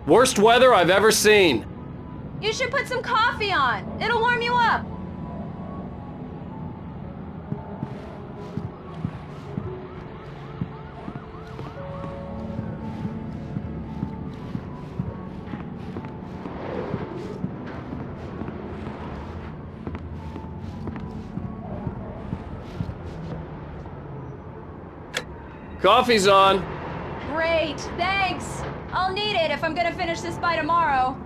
Worst weather I've ever seen. You should put some coffee on. It'll warm you up. Coffee's on. Great, thanks. I'll need it if I'm gonna finish this by tomorrow.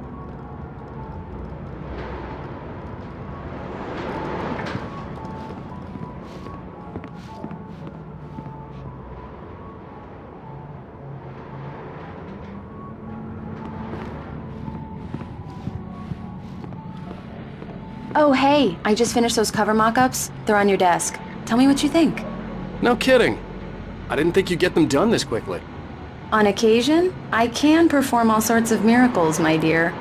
Oh, hey, I just finished those cover mock-ups. They're on your desk. Tell me what you think. No kidding. I didn't think you'd get them done this quickly. On occasion, I can perform all sorts of miracles, my dear.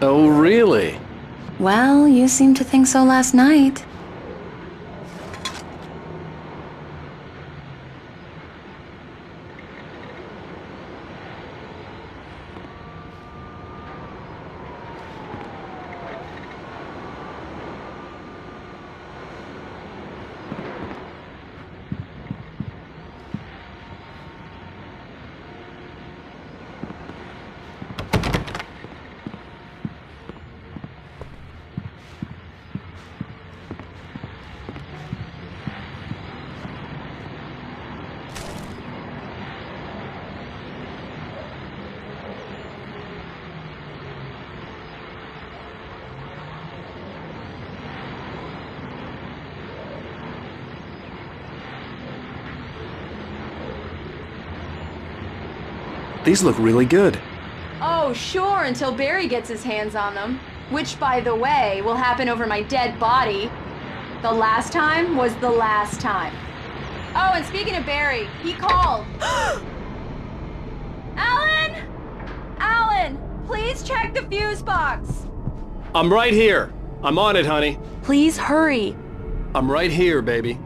Oh, really? Well, you seemed to think so last night. These look really good. Oh, sure, until Barry gets his hands on them. Which, by the way, will happen over my dead body. The last time was the last time. Oh, and speaking of Barry, he called. Alan! Alan, please check the fuse box. I'm right here. I'm on it, honey. Please hurry. I'm right here, baby.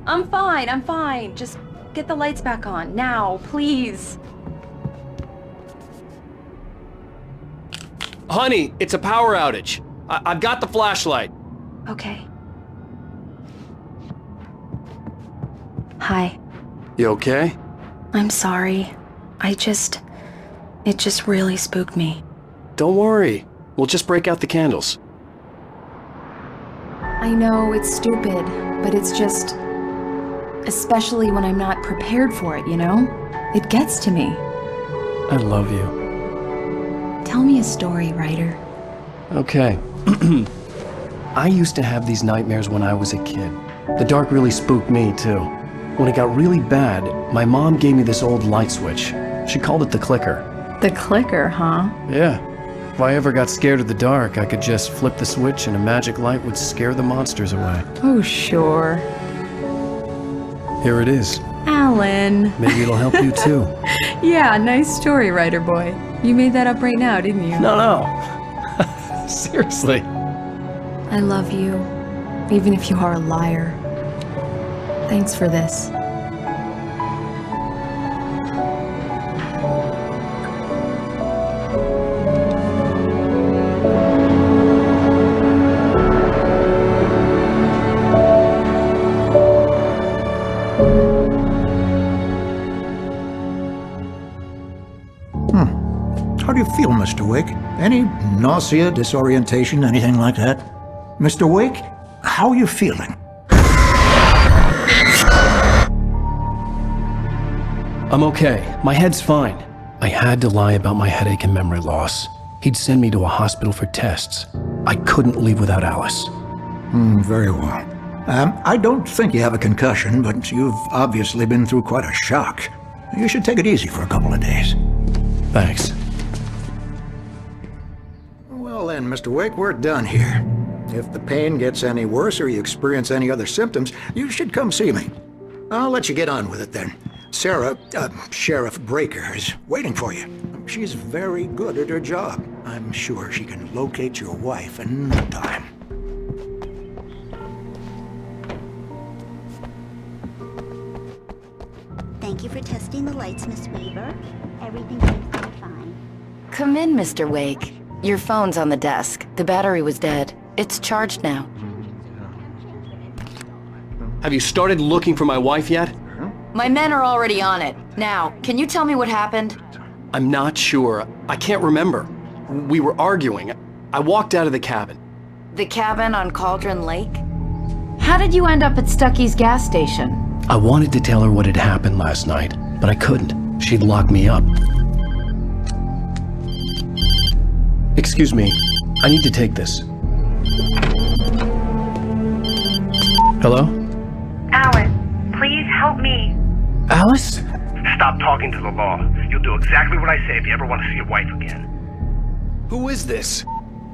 I'm fine. Just get the lights back on, now, please. Honey, it's a power outage. I've got the flashlight. Okay. Hi. You okay? I'm sorry. It just really spooked me. Don't worry. We'll just break out the candles. I know it's stupid, but it's just... especially when I'm not prepared for it, you know? It gets to me. I love you. Tell me a story, writer. Okay. I used to have these nightmares when I was a kid. The dark really spooked me, too. When it got really bad, my mom gave me this old light switch. She called it the clicker. The clicker, huh? Yeah. If I ever got scared of the dark, I could just flip the switch and a magic light would scare the monsters away. Oh, sure. Here it is. Alan. Maybe it'll help you, too. Yeah, nice story, writer boy. You made that up right now, didn't you? No. Seriously. I love you, even if you are a liar. Thanks for this. How do you feel, Mr. Wake? Any nausea, disorientation, anything like that? Mr. Wake, how are you feeling? I'm okay. My head's fine. I had to lie about my headache and memory loss. He'd send me to a hospital for tests. I couldn't leave without Alice. Very well. I don't think you have a concussion, but you've obviously been through quite a shock. You should take it easy for a couple of days. Thanks. Well then, Mr. Wake, we're done here. If the pain gets any worse or you experience any other symptoms, you should come see me. I'll let you get on with it then. Sarah, Sheriff Breaker, is waiting for you. She's very good at her job. I'm sure she can locate your wife in no time. Thank you for testing the lights, Miss Weaver. Everything seems to be fine. Come in, Mr. Wake. Your phone's on the desk. The battery was dead. It's charged now. Have you started looking for my wife yet? My men are already on it. Now, can you tell me what happened? I'm not sure. I can't remember. We were arguing. I walked out of the cabin. The cabin on Cauldron Lake? How did you end up at Stucky's gas station? I wanted to tell her what had happened last night, but I couldn't. She'd locked me up. Excuse me. I need to take this. Hello? Alice, please help me. Alice? Stop talking to the law. You'll do exactly what I say if you ever want to see your wife again. Who is this?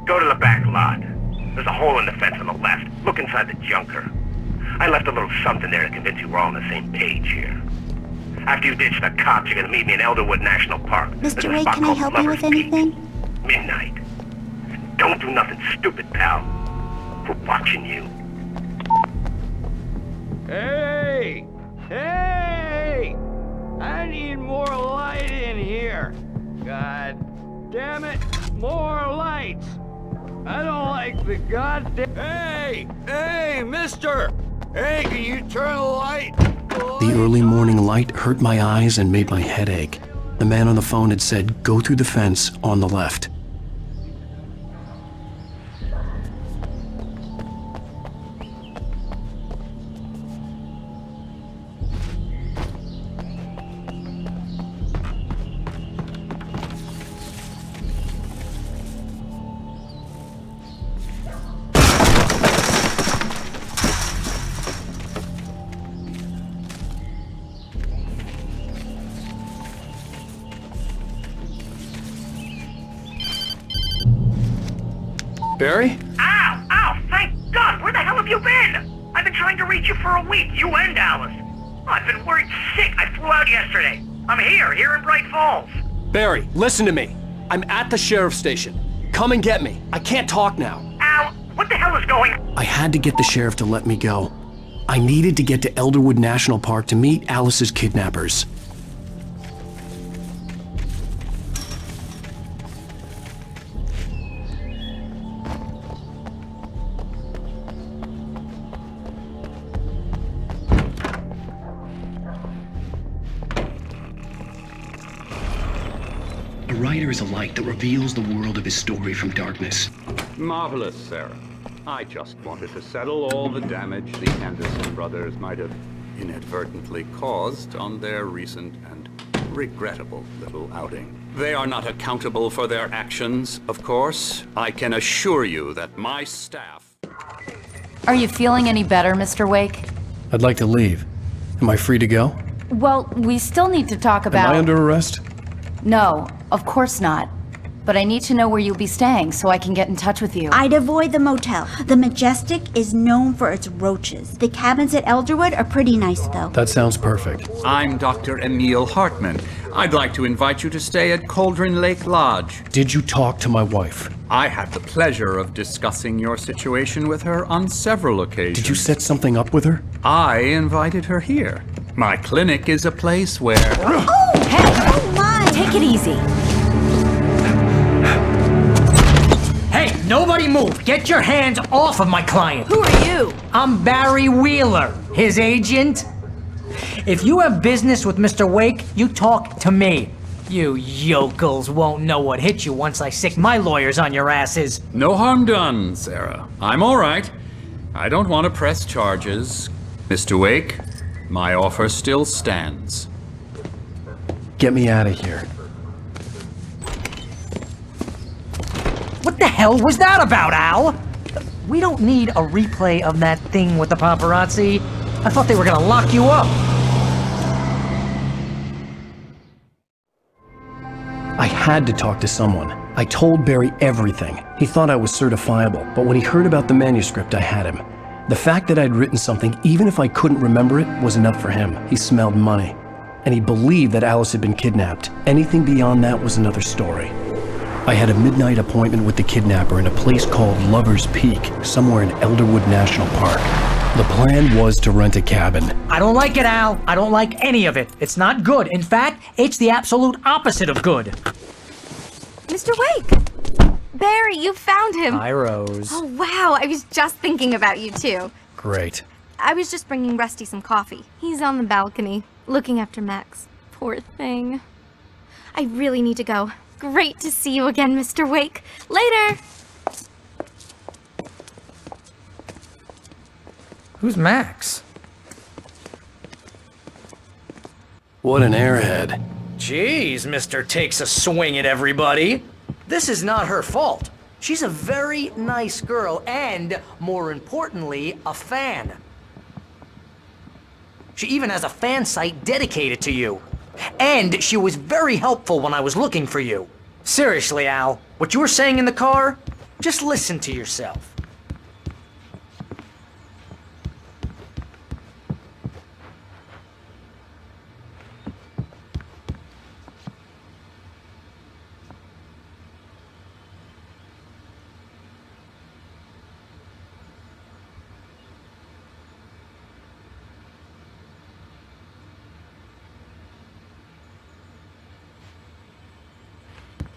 Go to the back lot. There's a hole in the fence on the left. Look inside the junker. I left a little something there to convince you we're all on the same page here. After you ditch the cops, you're gonna meet me in Elderwood National Park. Mr. Wake, can I help you with anything? Midnight. Don't do nothing stupid, pal. We're watching you. Hey! Hey! I need more light in here. God damn it, more lights. I don't like the goddamn... Hey! Hey, mister! Hey, can you turn the light? The early morning light hurt my eyes and made my head ache. The man on the phone had said, go through the fence on the left. Barry? Ow! Ow! Thank God! Where the hell have you been? I've been trying to reach you for a week, you and Alice. I've been worried sick. I flew out yesterday. I'm here in Bright Falls. Barry, listen to me. I'm at the sheriff's station. Come and get me. I can't talk now. Ow! What the hell is going on? I had to get the sheriff to let me go. I needed to get to Elderwood National Park to meet Alice's kidnappers. A writer is a light that reveals the world of his story from darkness. Marvelous, Sarah. I just wanted to settle all the damage the Anderson brothers might have inadvertently caused on their recent and regrettable little outing. They are not accountable for their actions, of course. I can assure you that my staff... Are you feeling any better, Mr. Wake? I'd like to leave. Am I free to go? Well, we still need to talk about... Am I under arrest? No, of course not. But I need to know where you'll be staying so I can get in touch with you. I'd avoid the motel. The Majestic is known for its roaches. The cabins at Elderwood are pretty nice, though. That sounds perfect. I'm Dr. Emil Hartman. I'd like to invite you to stay at Cauldron Lake Lodge. Did you talk to my wife? I had the pleasure of discussing your situation with her on several occasions. Did you set something up with her? I invited her here. My clinic is a place where... Oh! Hey! Oh, my! Take it easy. Hey, nobody move! Get your hands off of my client! Who are you? I'm Barry Wheeler, his agent. If you have business with Mr. Wake, you talk to me. You yokels won't know what hit you once I sick my lawyers on your asses. No harm done, Sarah. I'm all right. I don't want to press charges. Mr. Wake, my offer still stands. Get me out of here. What the hell was that about, Al? We don't need a replay of that thing with the paparazzi. I thought they were gonna lock you up. I had to talk to someone. I told Barry everything. He thought I was certifiable, but when he heard about the manuscript, I had him. The fact that I'd written something, even if I couldn't remember it, was enough for him. He smelled money. And he believed that Alice had been kidnapped. Anything beyond that was another story. I had a midnight appointment with the kidnapper in a place called Lover's Peak, somewhere in Elderwood National Park. The plan was to rent a cabin. I don't like it, Al. I don't like any of it. It's not good. In fact, it's the absolute opposite of good. Mr. Wake! Barry, you found him! Hi, Rose. Oh, wow, I was just thinking about you, too. Great. I was just bringing Rusty some coffee. He's on the balcony, looking after Max. Poor thing. I really need to go. Great to see you again, Mr. Wake. Later! Who's Max? What an airhead. Jeez, Mr. Takes a Swing at Everybody. This is not her fault. She's a very nice girl and, more importantly, a fan. She even has a fan site dedicated to you. And she was very helpful when I was looking for you. Seriously, Al, what you were saying in the car, just listen to yourself.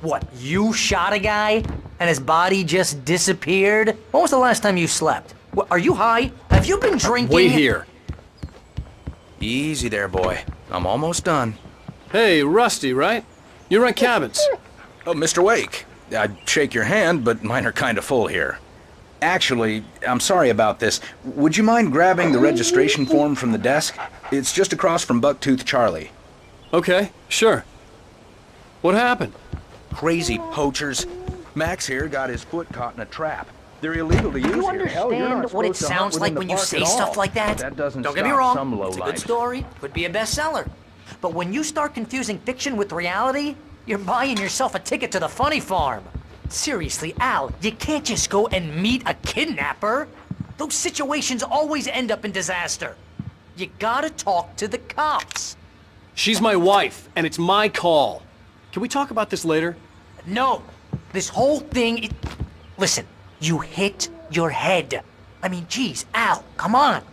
What, you shot a guy and his body just disappeared? When was the last time you slept? What, are you high? Have you been drinking? Wait here. Easy there, boy. I'm almost done. Hey, Rusty, right? You run cabins. Oh, Mr. Wake. I'd shake your hand, but mine are kind of full here. Actually, I'm sorry about this. Would you mind grabbing the registration form from the desk? It's just across from Bucktooth Charlie. Okay, sure. What happened? Crazy poachers. Max here got his foot caught in a trap. They're illegal to use Do you here. Hell, you're understand not what it supposed to hunt sounds like within when the you park say at stuff all. like that? That doesn't Don't get me stop wrong, some it's a good lowlifes. story, could be a bestseller. But when you start confusing fiction with reality, you're buying yourself a ticket to the funny farm. Seriously, Al, you can't just go and meet a kidnapper. Those situations always end up in disaster. You gotta talk to the cops. She's my wife, and it's my call. Can we talk about this later? No, this whole thing, listen, you hit your head. I mean, geez, Al, come on.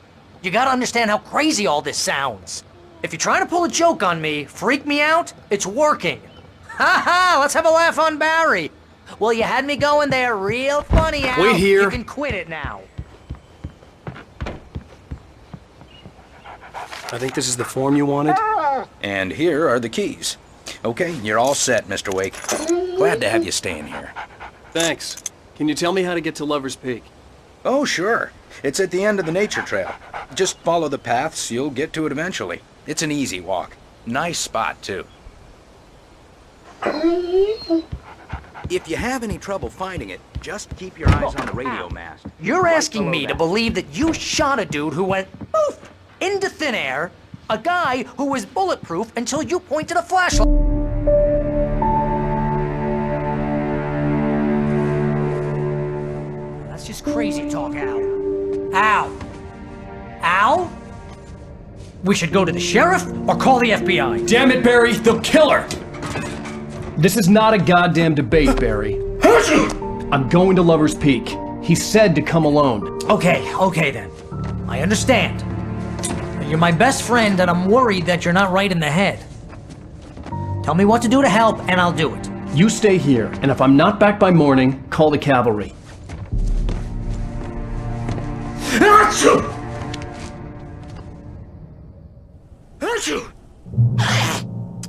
You gotta understand how crazy all this sounds. If you're trying to pull a joke on me, freak me out, it's working. Ha ha, let's have a laugh on Barry. Well, you had me going there real funny, Al. Wait here. You can quit it now. I think this is the form you wanted. And here are the keys. Okay, you're all set, Mr. Wake. Glad to have you staying here. Thanks. Can you tell me how to get to Lover's Peak? Oh, sure. It's at the end of the nature trail. Just follow the paths, you'll get to it eventually. It's an easy walk. Nice spot, too. If you have any trouble finding it, just keep your eyes on the radio mast. You're Right asking below me to that. believe that you shot a dude who went poof into thin air, a guy who was bulletproof until you pointed a flashlight. That's just crazy talk, Al. Al! Al? We should go to the sheriff or call the FBI. Damn it, Barry, they'll kill her! This is not a goddamn debate, Barry. I'm going to Lover's Peak. He said to come alone. Okay then. I understand. You're my best friend and I'm worried that you're not right in the head. Tell me what to do to help and I'll do it. You stay here, and if I'm not back by morning, call the cavalry.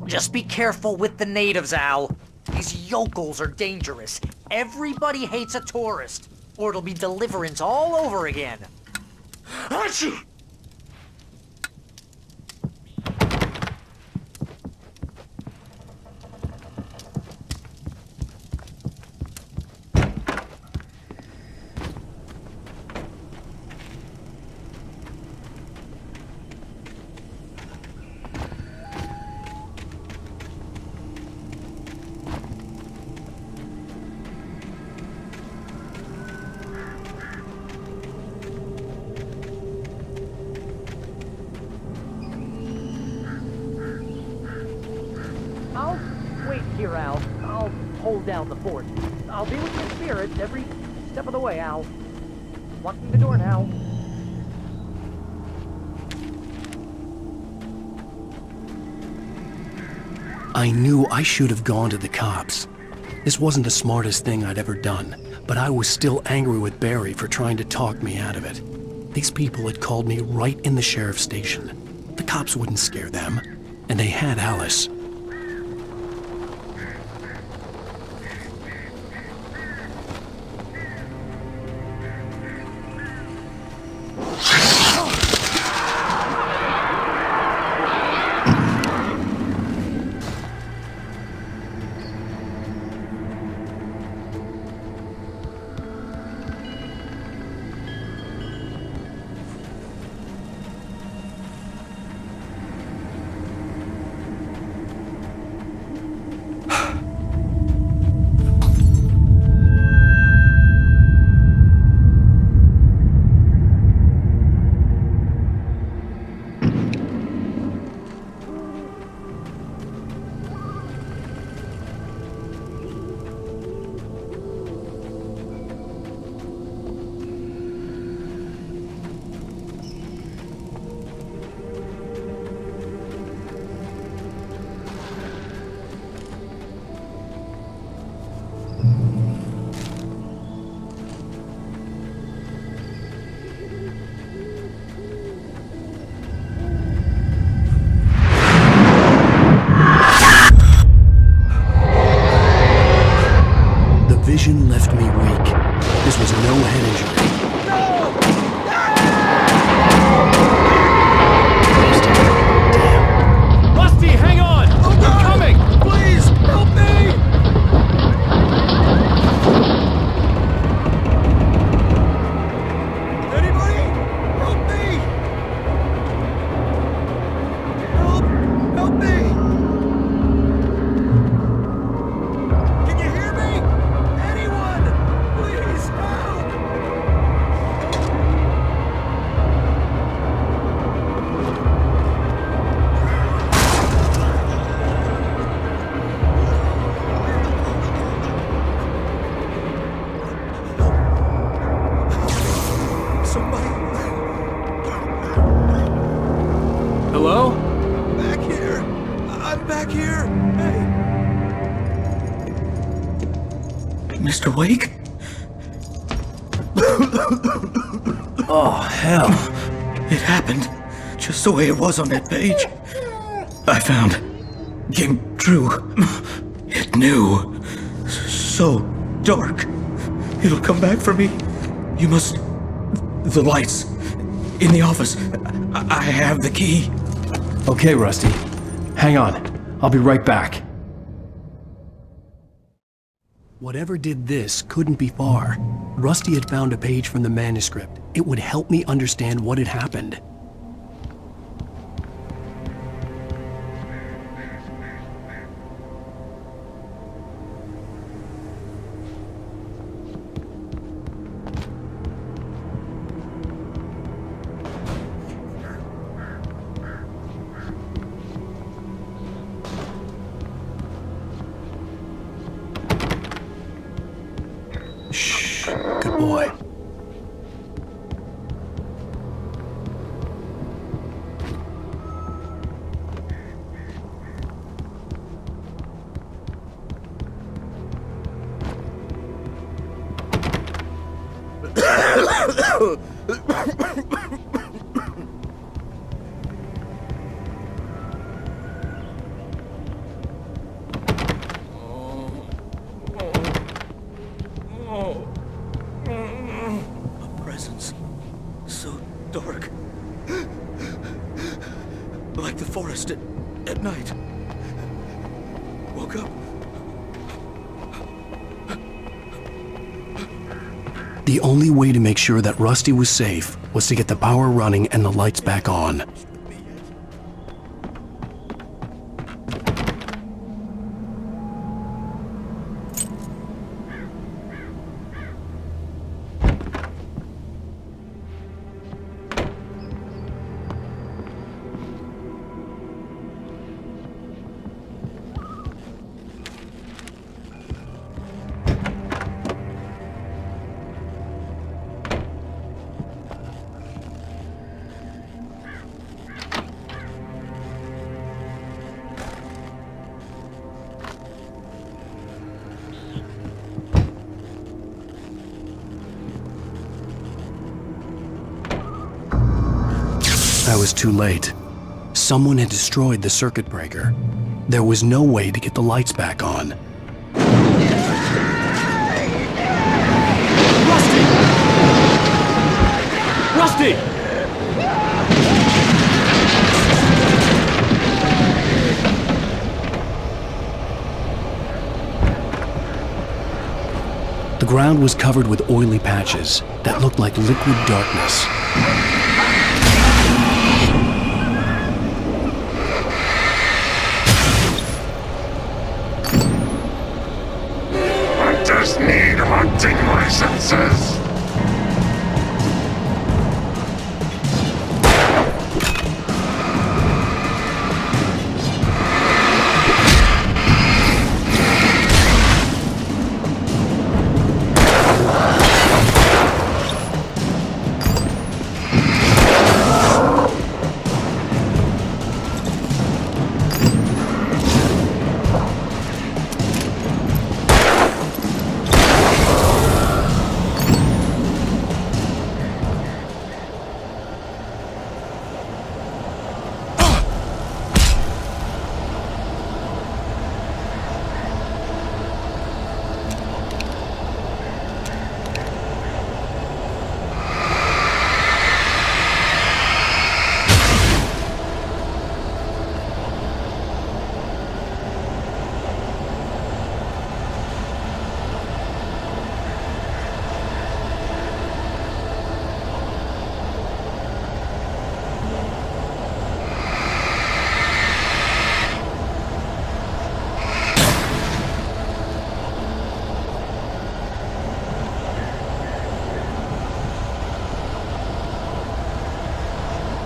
Just be careful with the natives, Al. These yokels are dangerous. Everybody hates a tourist, or it'll be Deliverance all over again. I'll wait here, Al. I'll hold down the fort. I'll be with your spirit every step of the way, Al. Locking the door now. I knew I should have gone to the cops. This wasn't the smartest thing I'd ever done, but I was still angry with Barry for trying to talk me out of it. These people had called me right in the sheriff's station. The cops wouldn't scare them, and they had Alice. Vision left me weak. This was no head injury. Damn. Rusty, hang on! I'm coming! Please, help me! Anybody? Help me! Help me! Can you hear me? Please help! Somebody... Hello? Back here! I'm back here! Hey! Mr. Wake? Oh, hell. It happened just the way it was on that page. I found. Came true. It knew. So dark. It'll come back for me. You must... The lights. In the office. I have the key. Okay, Rusty. Hang on. I'll be right back. Whatever did this couldn't be far. Rusty had found a page from the manuscript. It would help me understand what had happened. Shh, good boy. A presence. So dark. Like the forest at night. Woke up. The only way to make sure that Rusty was safe was to get the power running and the lights back on. was too late. Someone had destroyed the circuit breaker. There was no way to get the lights back on. Rusty! Rusty! The ground was covered with oily patches that looked like liquid darkness. I just need hunting licenses.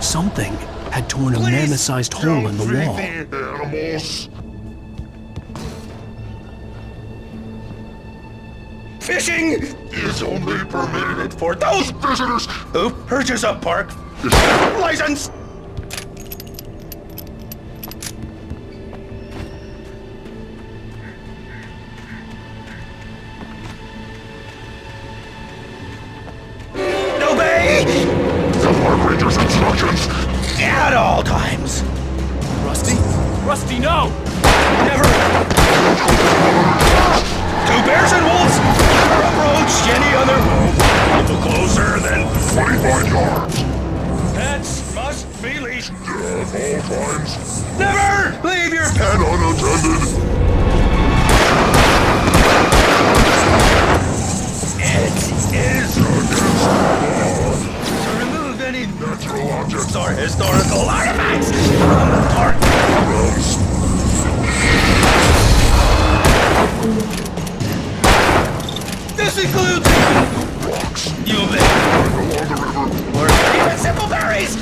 Something had torn a mammoth-sized hole in the wall. Animals. Fishing is only permitted for those visitors who purchase a park license. Obey the park ranger's instructions at all times. Rusty? Rusty, no! Never! Two bears and wolves never approach any other no closer than 25 yards. Pets must be leashed At all times. Never leave your pet unattended. It is against the law to remove any natural objects or historical artifacts from the park grounds. This includes rocks, you may along the river, or even simple berries.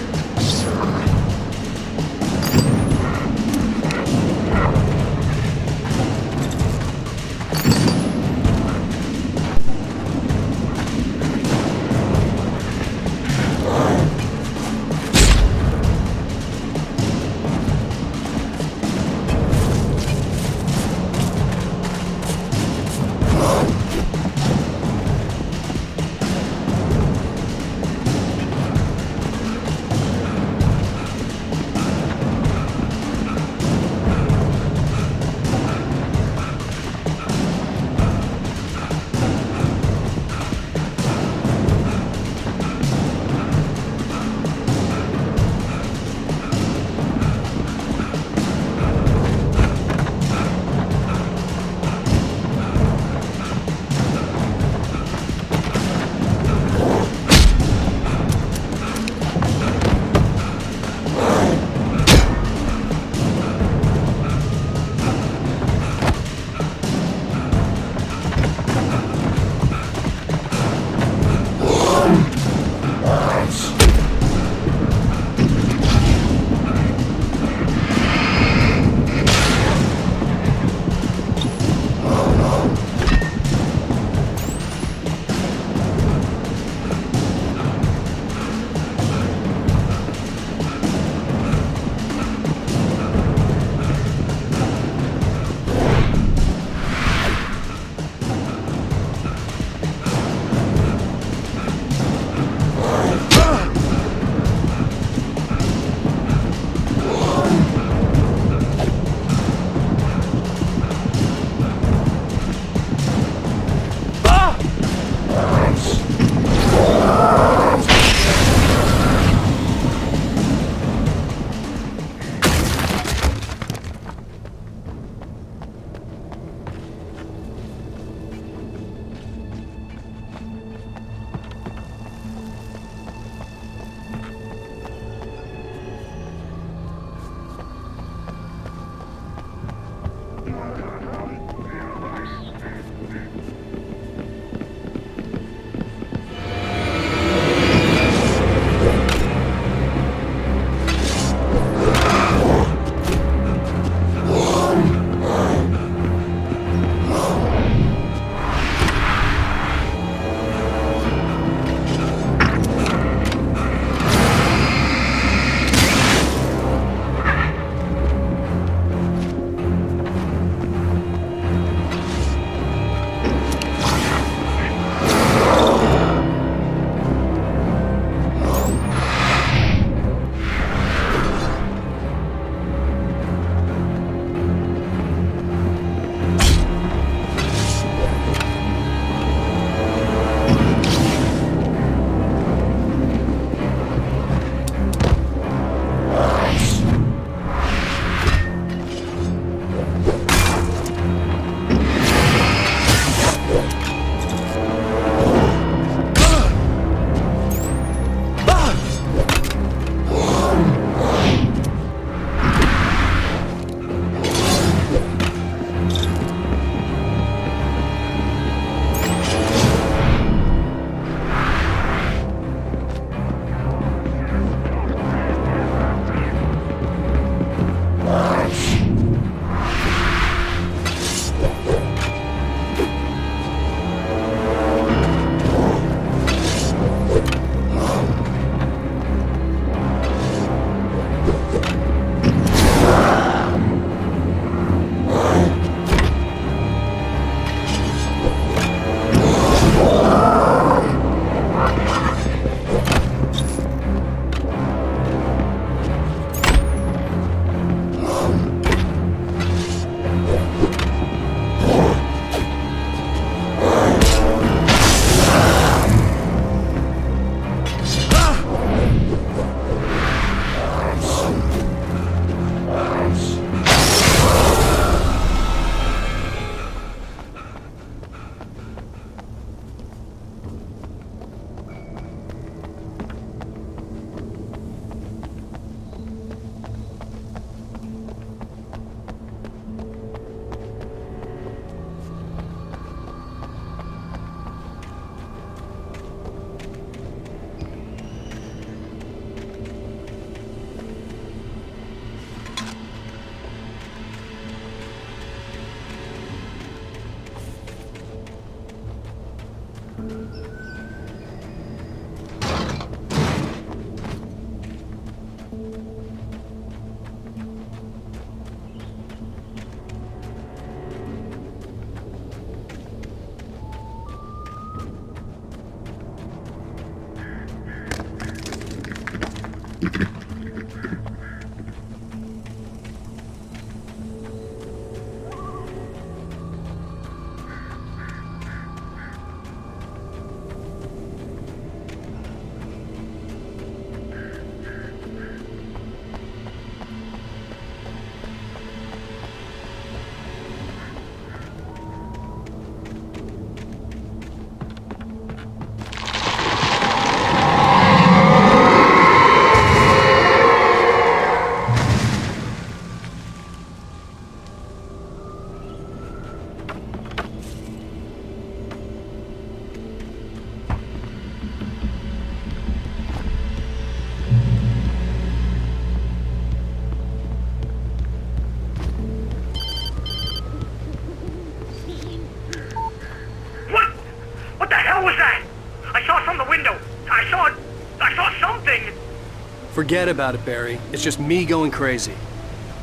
Forget about it, Barry. It's just me going crazy.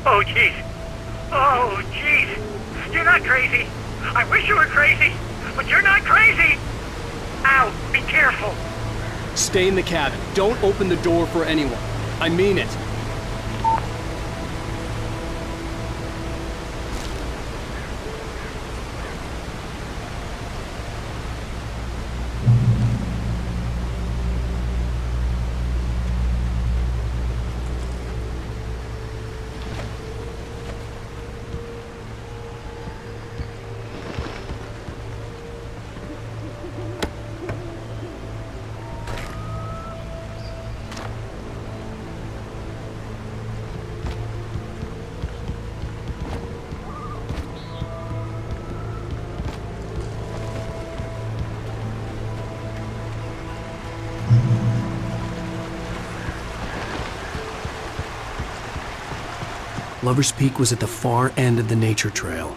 Oh, jeez. Oh, jeez. You're not crazy. I wish you were crazy, but you're not crazy. Ow, be careful. Stay in the cabin. Don't open the door for anyone. I mean it. Lover's Peak was at the far end of the nature trail.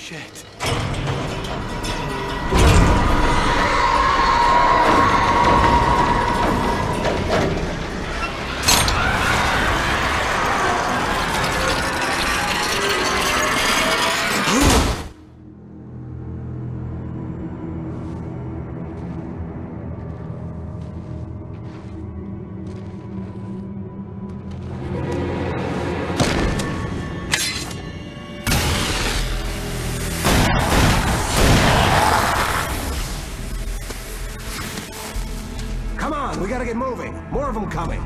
Shit. Come on, we gotta get moving. More of them coming.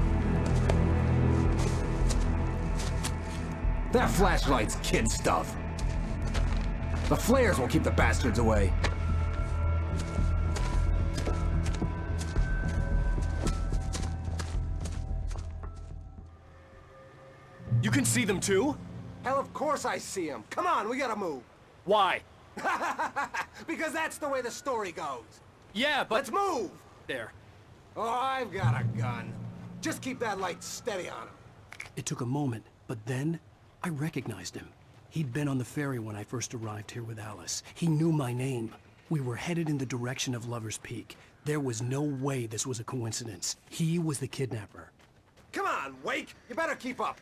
That flashlight's kid stuff. The flares will keep the bastards away. You can see them too? Hell, of course I see them. Come on, we gotta move. Why? Because that's the way the story goes. Yeah, but... Let's move! There. Oh, I've got a gun. Just keep that light steady on him. It took a moment, but then I recognized him. He'd been on the ferry when I first arrived here with Alice. He knew my name. We were headed in the direction of Lover's Peak. There was no way this was a coincidence. He was the kidnapper. Come on, Wake! You better keep up.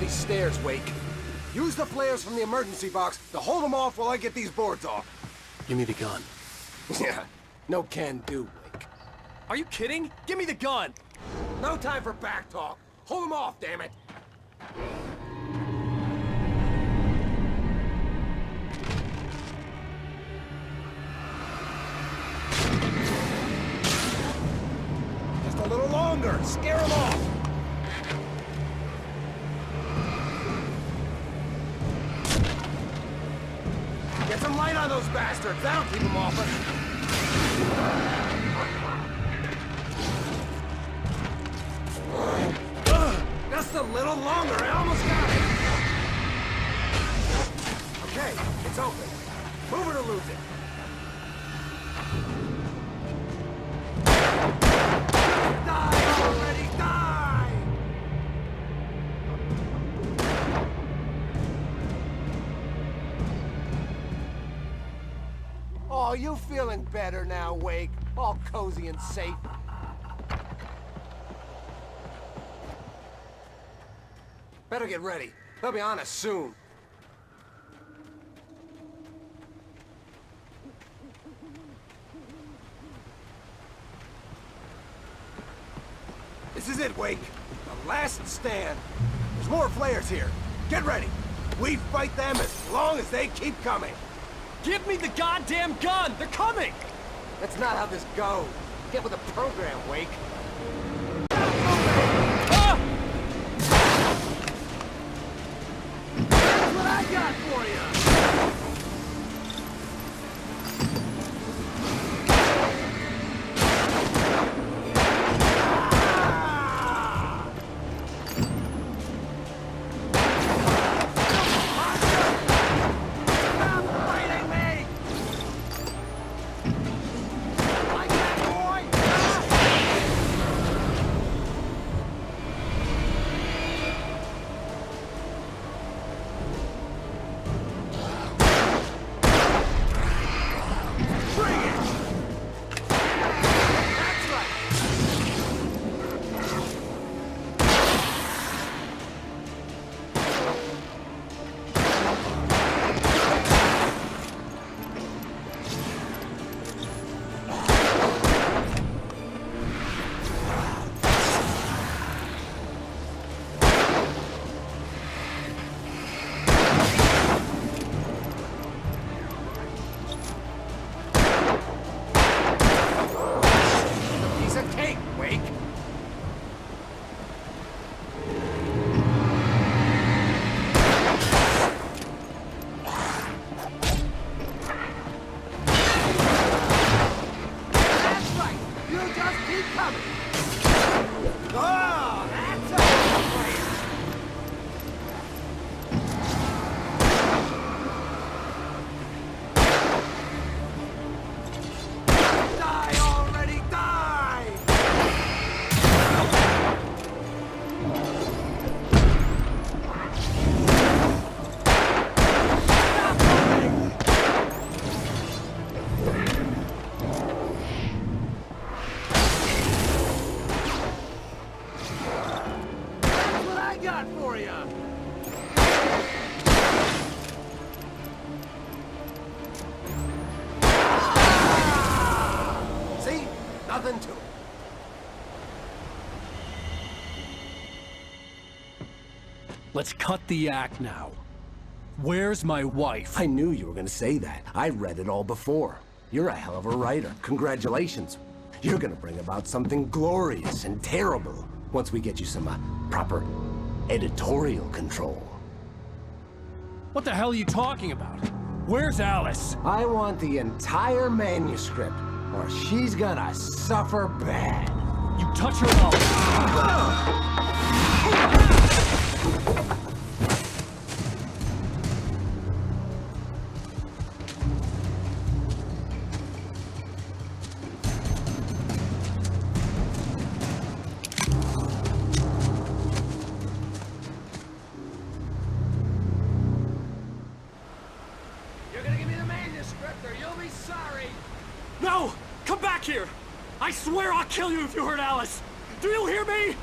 Stairs, Wake. Use the flares from the emergency box to hold them off while I get these boards off. Give me the gun. Yeah, no can do, Wake. Are you kidding? Give me the gun! No time for back talk. Hold them off, damn it. Just a little longer. Scare them off. Get some light on those bastards. That'll keep them off us. Just a little longer. I almost got it. Okay, it's open. Move it or lose it. Die already! Die! Oh, you feeling better now, Wake? All cozy and safe. Better get ready. They'll be on us soon. This is it, Wake. The last stand. There's more flares here. Get ready. We fight them as long as they keep coming. Give me the goddamn gun! They're coming! That's not how this goes. Get with the program, Wake. Ah! That's what I got for you! nothing to it. Let's cut the act now. Where's my wife? I knew you were gonna say that. I read it all before. You're a hell of a writer. Congratulations. You're gonna bring about something glorious and terrible once we get you some proper editorial control. What the hell are you talking about? Where's Alice? I want the entire manuscript, or she's gonna suffer bad. You touch her mouth. You're gonna give me the manuscript or you'll be sorry. No! Come back here! I swear I'll kill you if you hurt Alice! Do you hear me?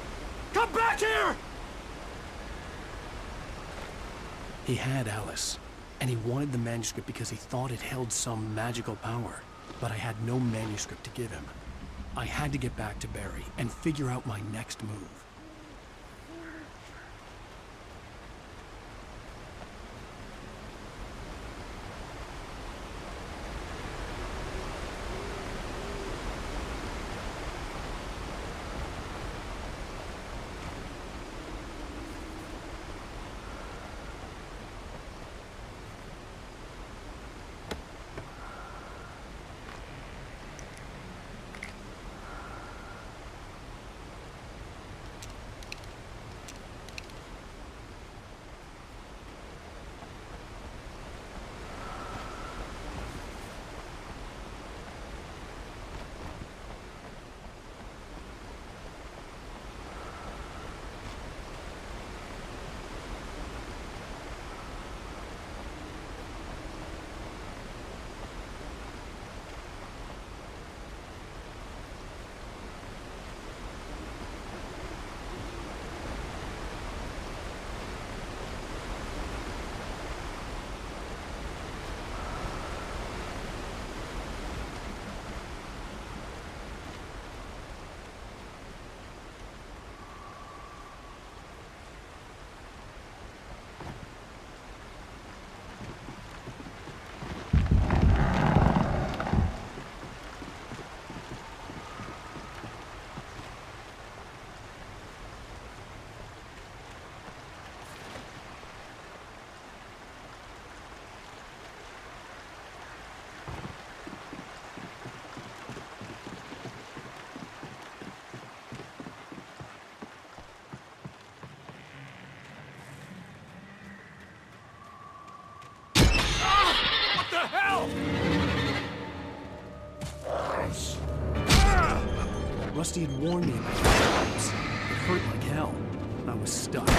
Come back here! He had Alice, and he wanted the manuscript because he thought it held some magical power. But I had no manuscript to give him. I had to get back to Barry and figure out my next move. What the hell? Rusty had warned me about the problems. It hurt like hell. I was stuck.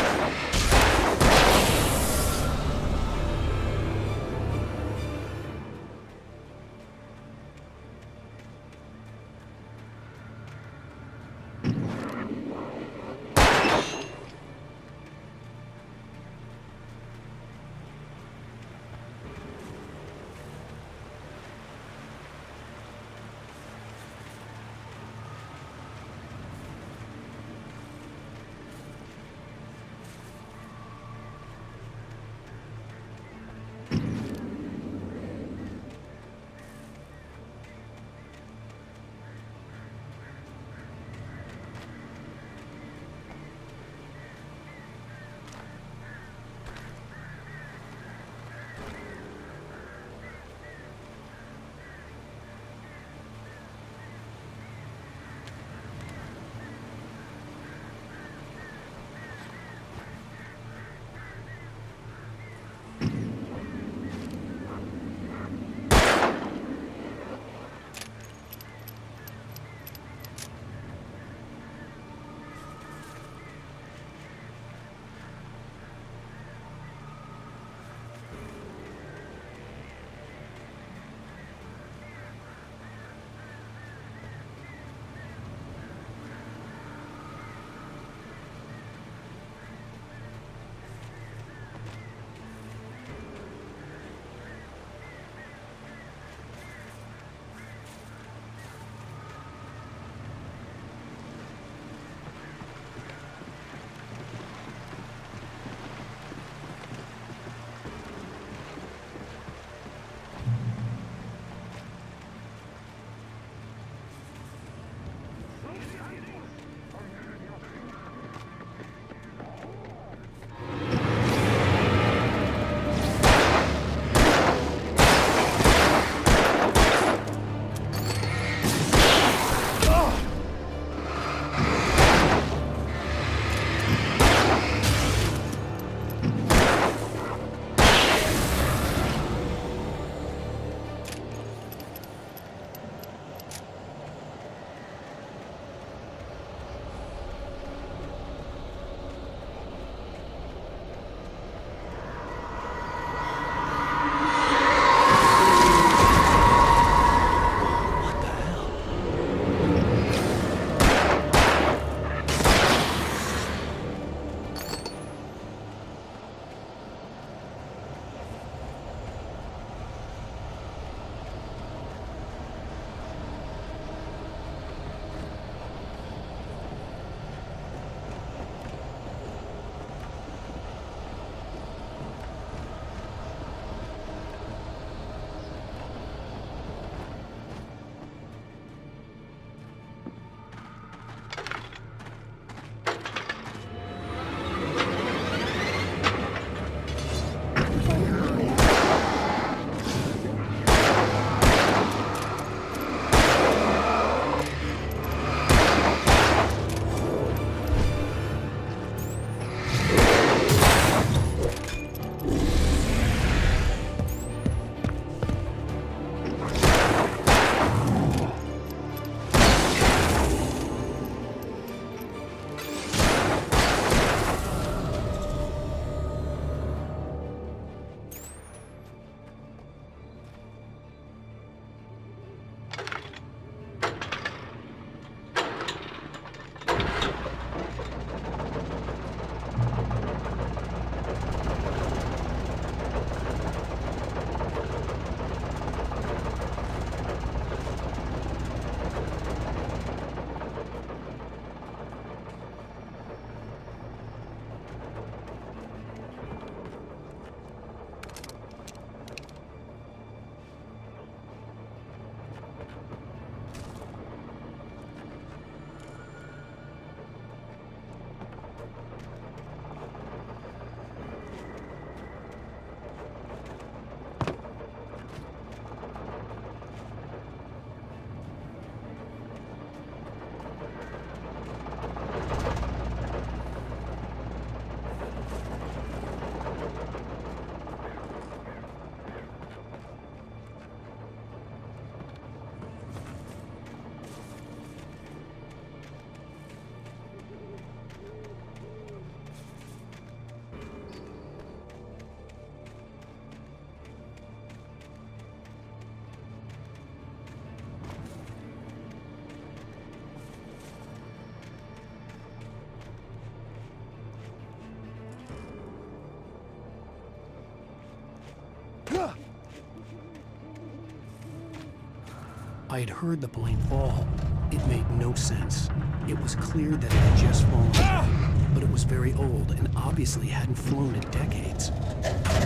I had heard the plane fall. It made no sense. It was clear that it had just fallen, but it was very old and obviously hadn't flown in decades.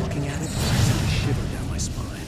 Looking at it, I sent a shiver down my spine.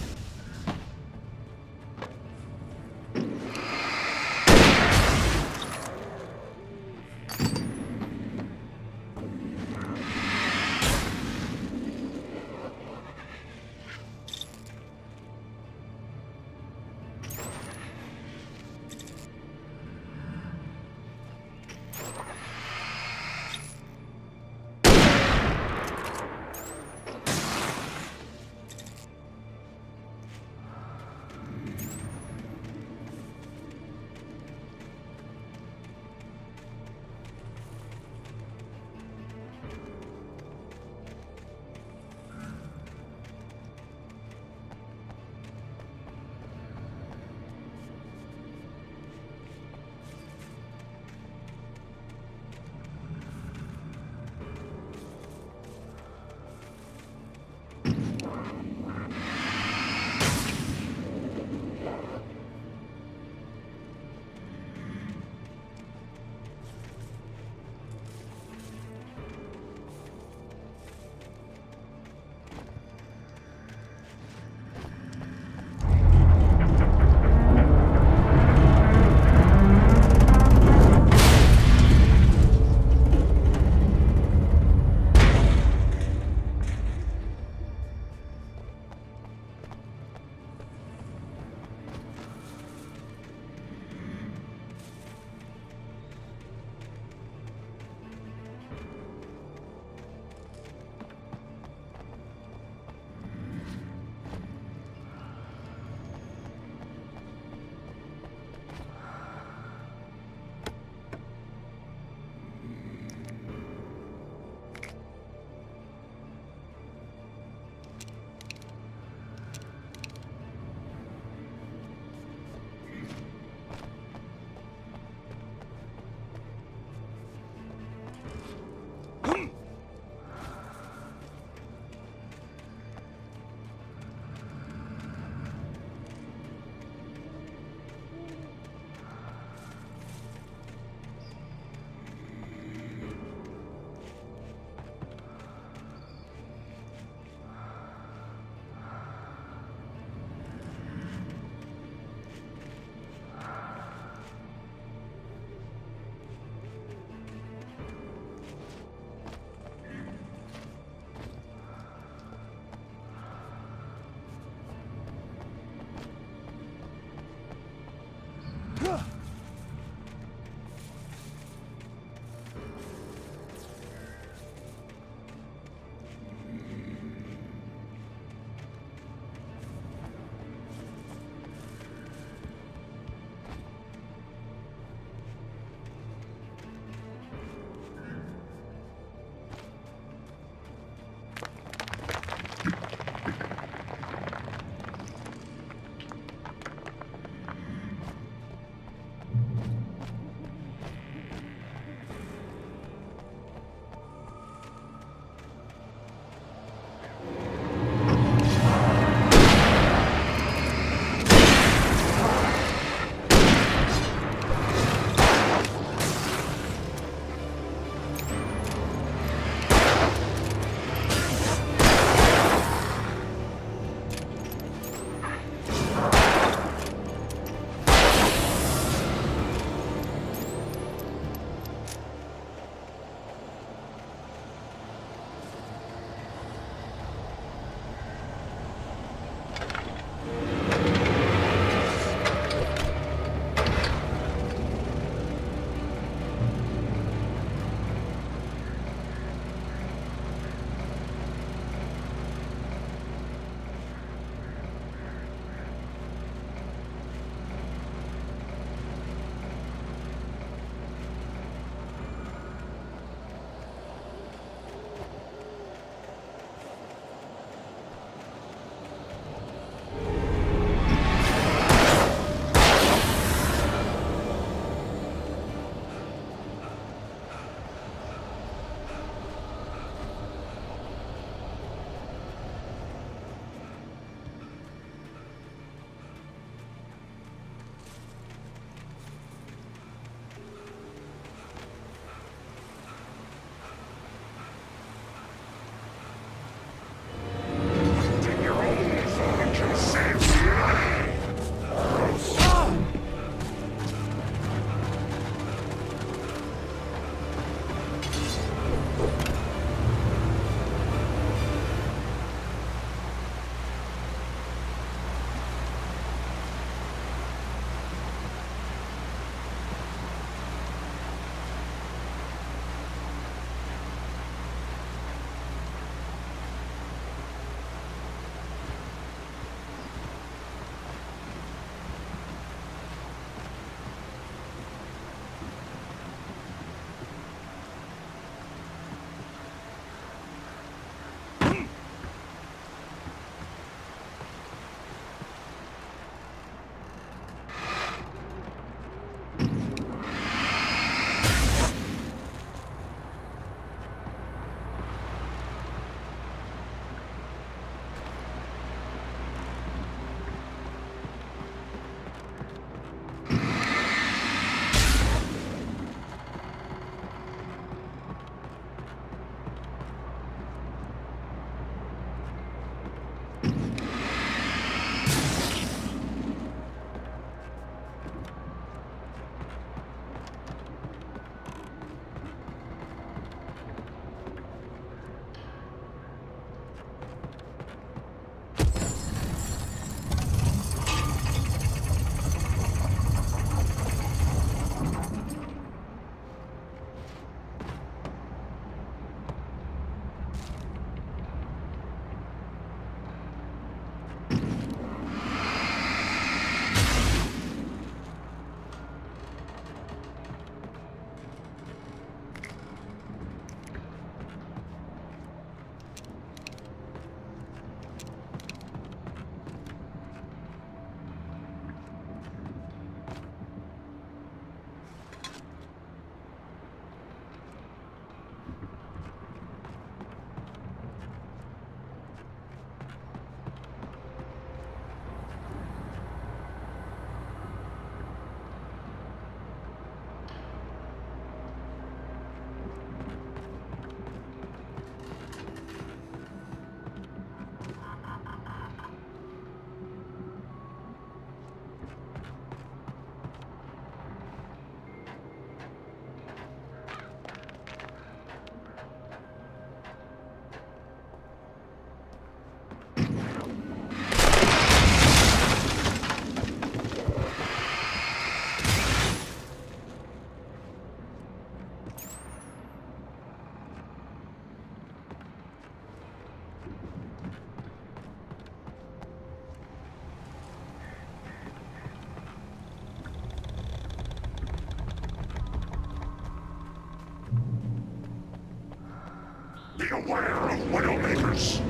Beware of Widowmakers.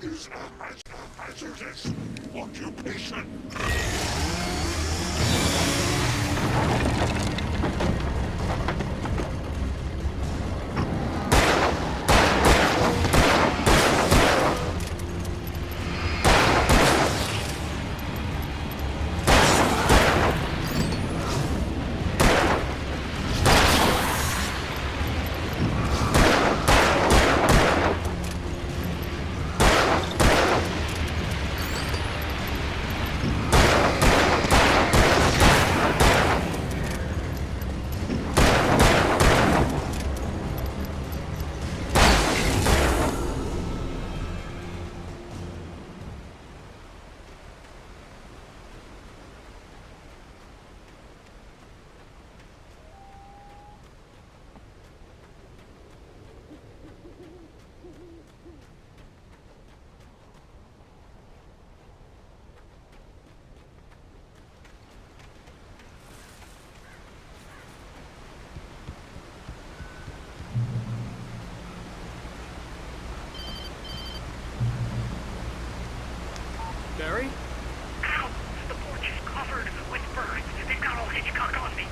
Is a hazardous occupation. Barry? Ow! The porch is covered with birds. They've got all Hitchcock on me.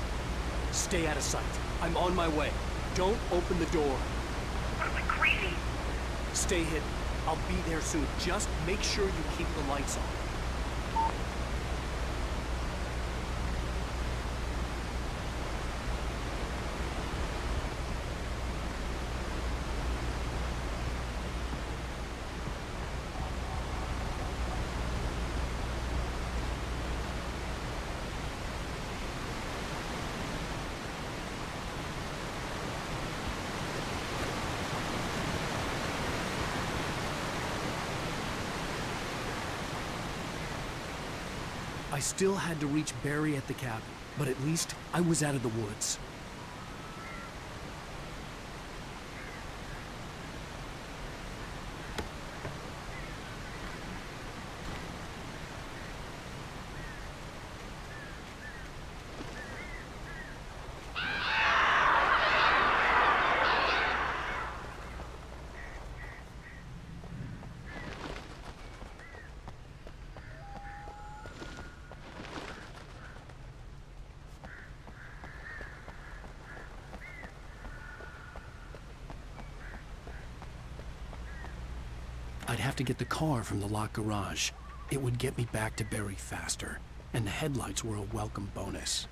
Stay out of sight. I'm on my way. Don't open the door. What am I, crazy? Stay hidden. I'll be there soon. Just make sure you keep the lights on. I still had to reach Barry at the cabin, but at least I was out of the woods. I'd have to get the car from the locked garage. It would get me back to Barry faster, and the headlights were a welcome bonus.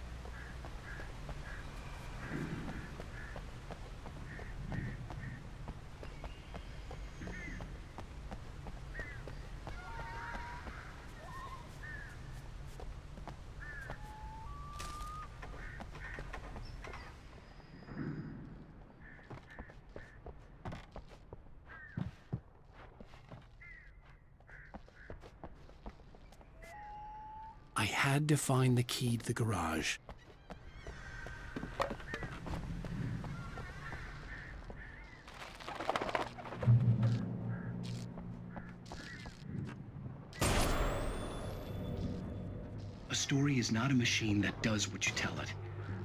I had to find the key to the garage. A story is not a machine that does what you tell it.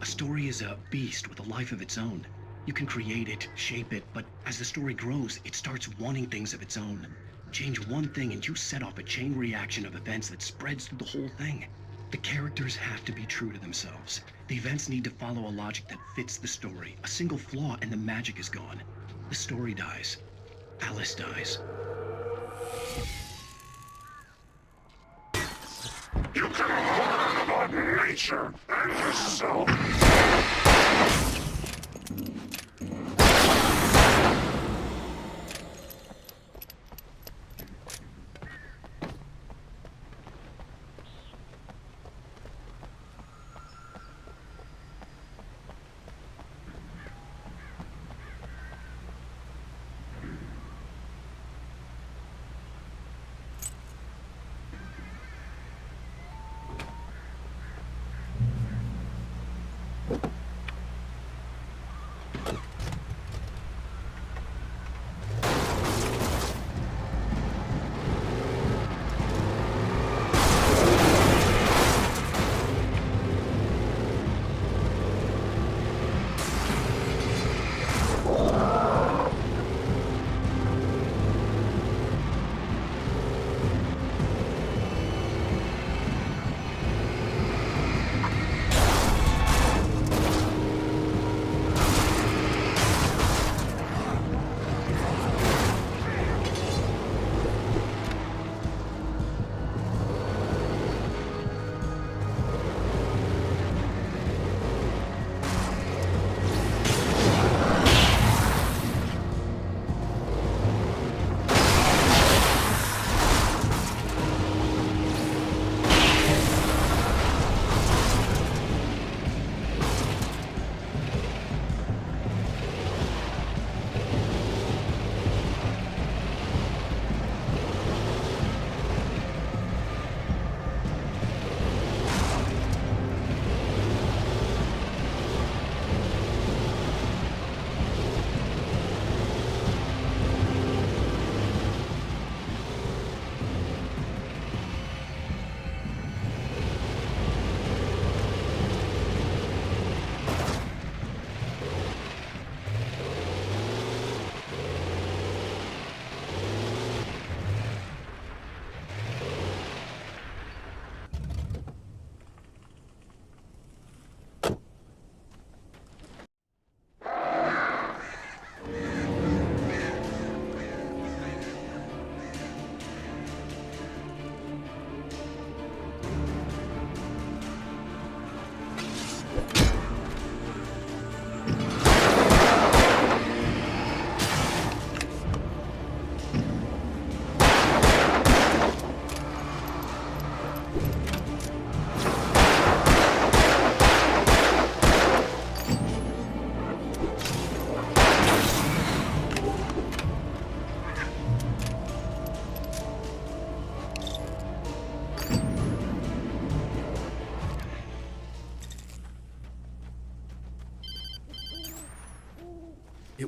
A story is a beast with a life of its own. You can create it, shape it, but as the story grows, it starts wanting things of its own. Change one thing and you set off a chain reaction of events that spreads through the whole thing. The characters have to be true to themselves. The events need to follow a logic that fits the story. A single flaw and the magic is gone. The story dies. Alice dies. You can learn about nature and yourself.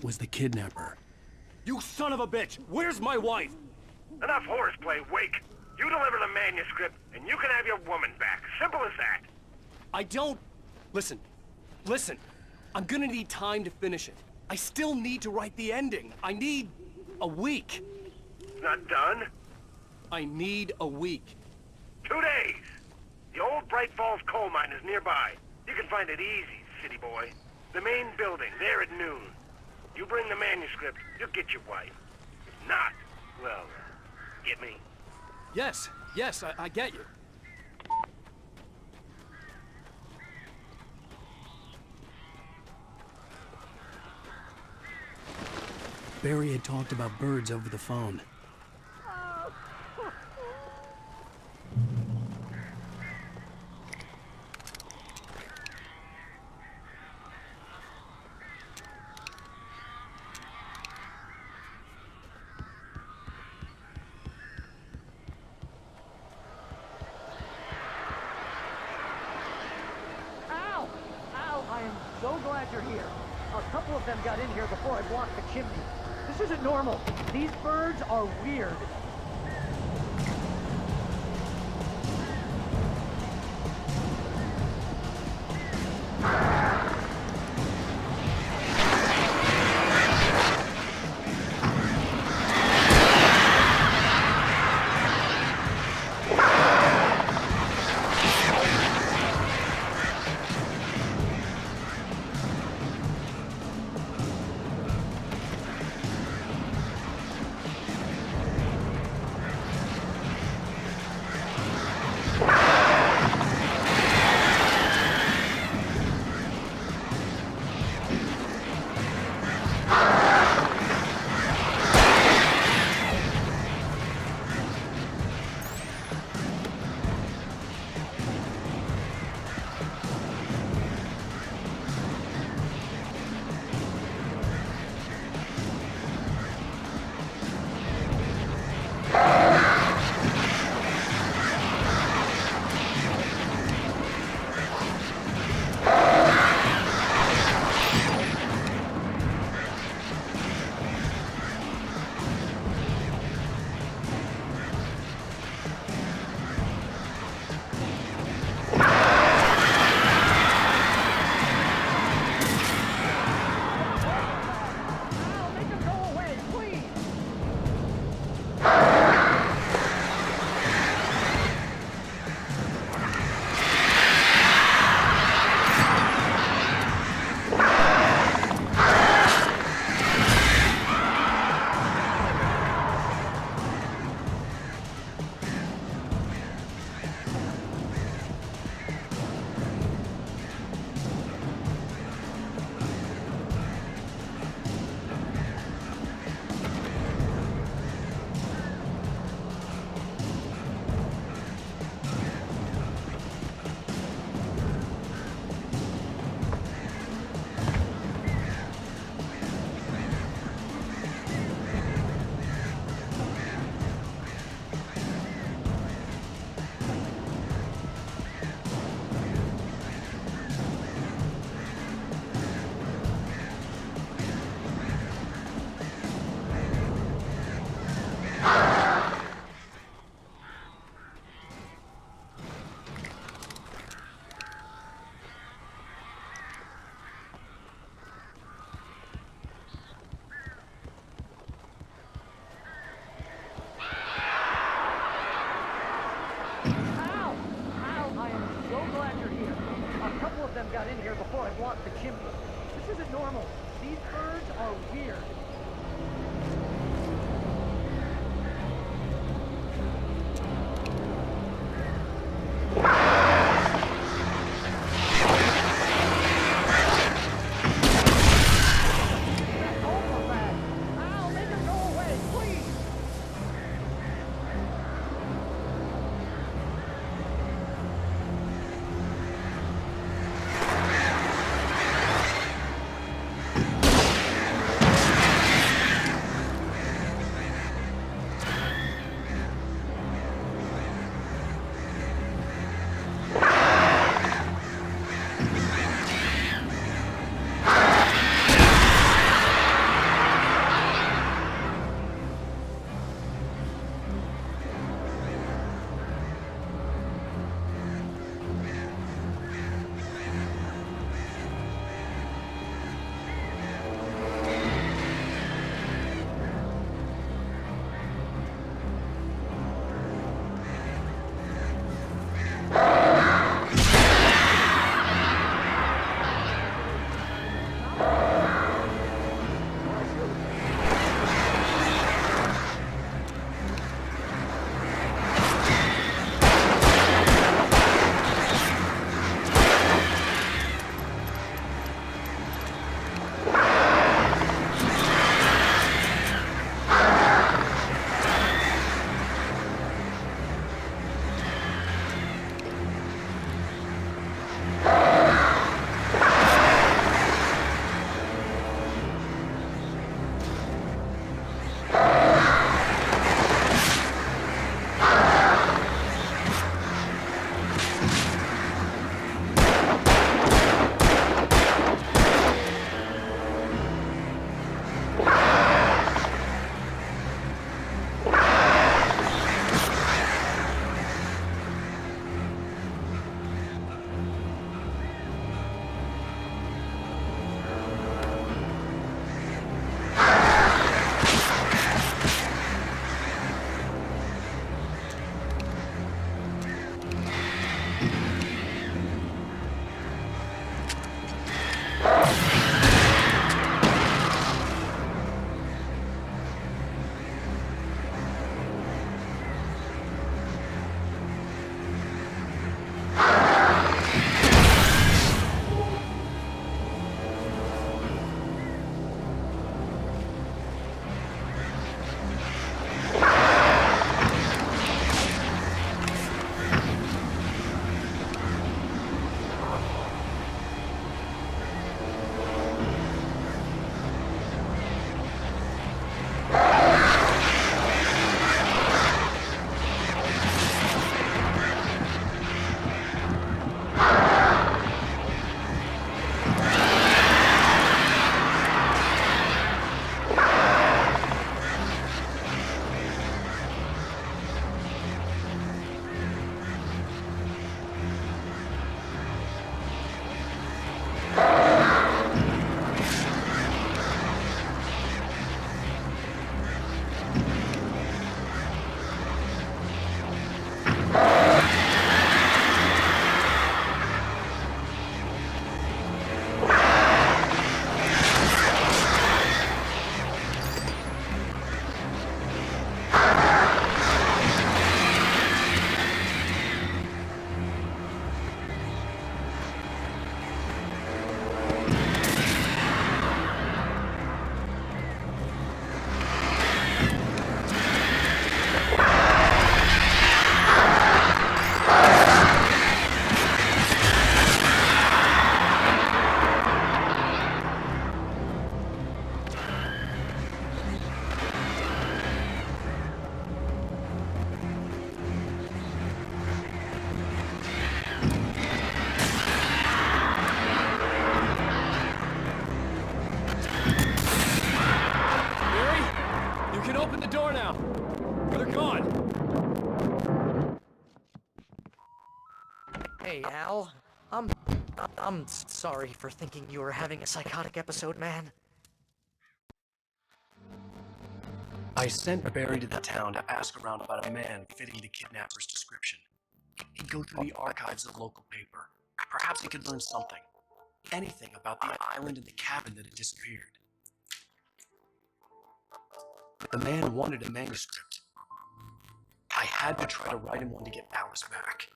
it was the kidnapper. You son of a bitch! Where's my wife? Enough horseplay, Wake. You deliver the manuscript, and you can have your woman back. Simple as that. I don't... Listen. I'm gonna need time to finish it. I still need to write the ending. I need... a week. It's not done? I need a week. 2 days. The old Bright Falls coal mine is nearby. You can find it easy, city boy. The main building, there at noon. You bring the manuscript, you'll get your wife. If not, well, get me? Yes, I get you. Barry had talked about birds over the phone. I am so glad you're here. A couple of them got in here before I blocked the chimney. This isn't normal. These birds are weird. Got in here before I blocked the chimney. This isn't normal. These birds are weird. Hey, Al. I'm sorry for thinking you were having a psychotic episode, man. I sent Barry to the town to ask around about a man fitting the kidnapper's description. He'd go through the archives of the local paper. Perhaps he could learn something. Anything about the island and the cabin that had disappeared. The man wanted a manuscript. I had to try to write him one to get Alice back.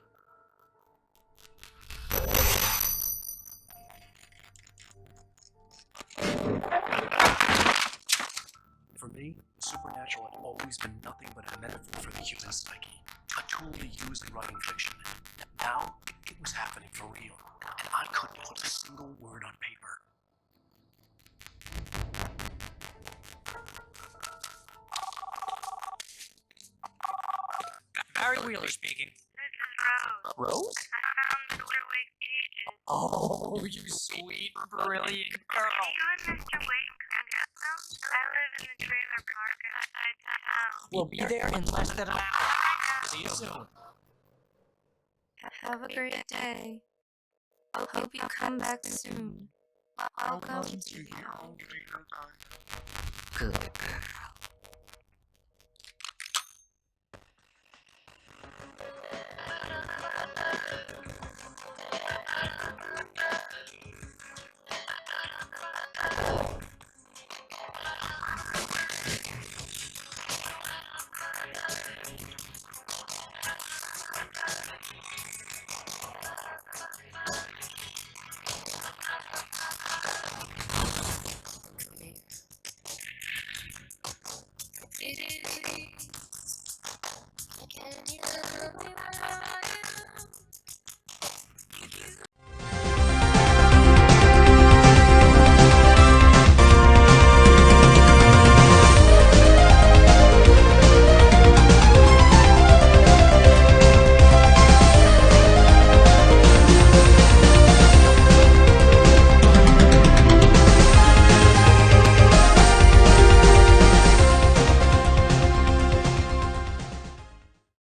For me, the supernatural had always been nothing but a metaphor for the human psyche, a tool to use in writing fiction. Now, it was happening for real, and I couldn't put a single word on paper. Barry Wheeler speaking. Rose? Oh, you sweet, brilliant girl. You and Mr. Wake come get them? I live in the trailer park outside town. We'll be there in less than an hour. See you soon. Have a great day. Hope you come back soon. Welcome to the old trailer park. Good girl.